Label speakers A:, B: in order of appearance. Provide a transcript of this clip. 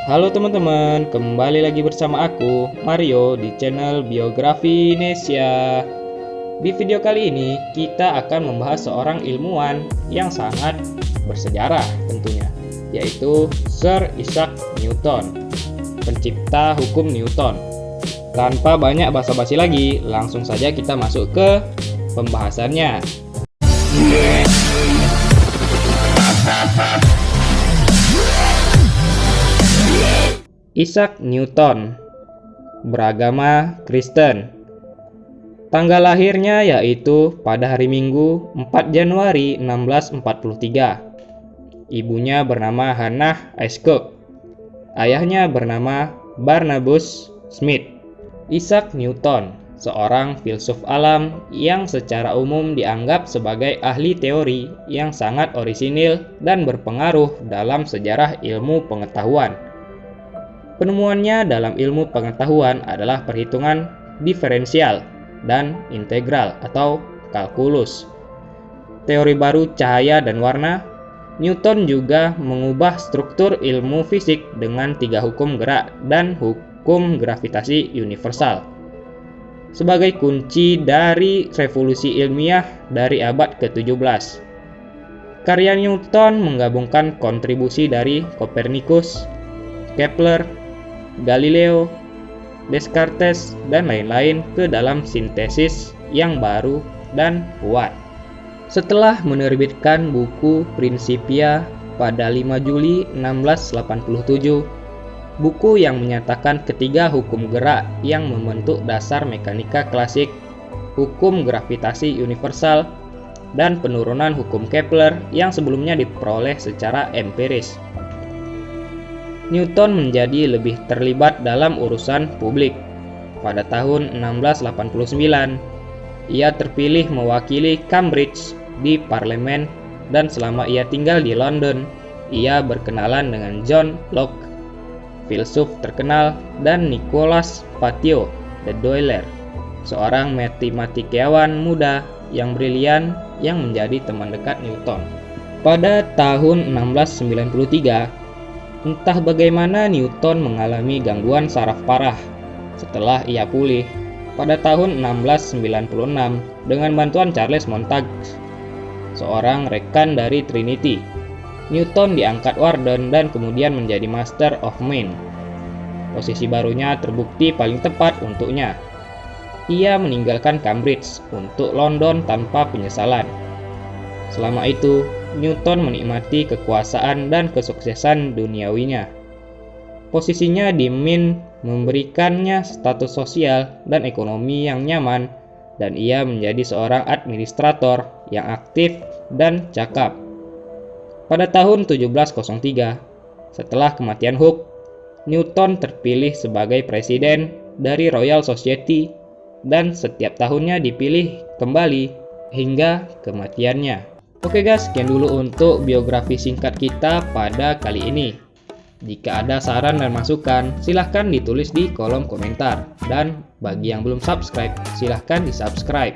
A: Halo teman-teman, kembali lagi bersama aku, Mario, di channel Biografi Nesia. Di video kali ini, kita akan membahas seorang ilmuwan yang sangat bersejarah tentunya, yaitu Sir Isaac Newton, pencipta hukum Newton. Tanpa banyak basa-basi lagi, langsung saja kita masuk ke pembahasannya. Isaac Newton beragama Kristen. Tanggal lahirnya yaitu pada hari Minggu 4 Januari 1643. Ibunya bernama Hannah Iskop. Ayahnya bernama Barnabas Smith. Isaac Newton, seorang filsuf alam yang secara umum dianggap sebagai ahli teori yang sangat orisinil dan berpengaruh dalam sejarah ilmu pengetahuan. Penemuannya dalam ilmu pengetahuan adalah perhitungan diferensial dan integral atau kalkulus. Teori baru cahaya dan warna. Newton juga mengubah struktur ilmu fisik dengan 3 hukum gerak dan hukum gravitasi universal sebagai kunci dari revolusi ilmiah dari abad ke-17. Karya Newton menggabungkan kontribusi dari Copernicus, Kepler, Galileo, Descartes, dan lain-lain ke dalam sintesis yang baru dan kuat. Setelah menerbitkan buku Principia pada 5 Juli 1687, buku yang menyatakan ketiga hukum gerak yang membentuk dasar mekanika klasik, hukum gravitasi universal, dan penurunan hukum Kepler yang sebelumnya diperoleh secara empiris. Newton menjadi lebih terlibat dalam urusan publik. Pada tahun 1689, ia terpilih mewakili Cambridge di parlemen, dan selama ia tinggal di London, ia berkenalan dengan John Locke, filsuf terkenal, dan Nicholas Patio de Doyleur, seorang matematikawan muda yang brilian yang menjadi teman dekat Newton. Pada tahun 1693, entah bagaimana Newton mengalami gangguan saraf parah. Setelah ia pulih, pada tahun 1696 dengan bantuan Charles Montague, seorang rekan dari Trinity, Newton diangkat warden dan kemudian menjadi Master of Main. Posisi barunya terbukti paling tepat untuknya. Ia meninggalkan Cambridge untuk London tanpa penyesalan. Selama itu, Newton menikmati kekuasaan dan kesuksesan duniawinya. Posisinya di Mint memberikannya status sosial dan ekonomi yang nyaman, dan ia menjadi seorang administrator yang aktif dan cakap. Pada tahun 1703, setelah kematian Hooke, Newton terpilih sebagai presiden dari Royal Society dan setiap tahunnya dipilih kembali hingga kematiannya. Oke guys, sekian dulu untuk biografi singkat kita pada kali ini. Jika ada saran dan masukan, silahkan ditulis di kolom komentar. Dan bagi yang belum subscribe, silahkan di subscribe.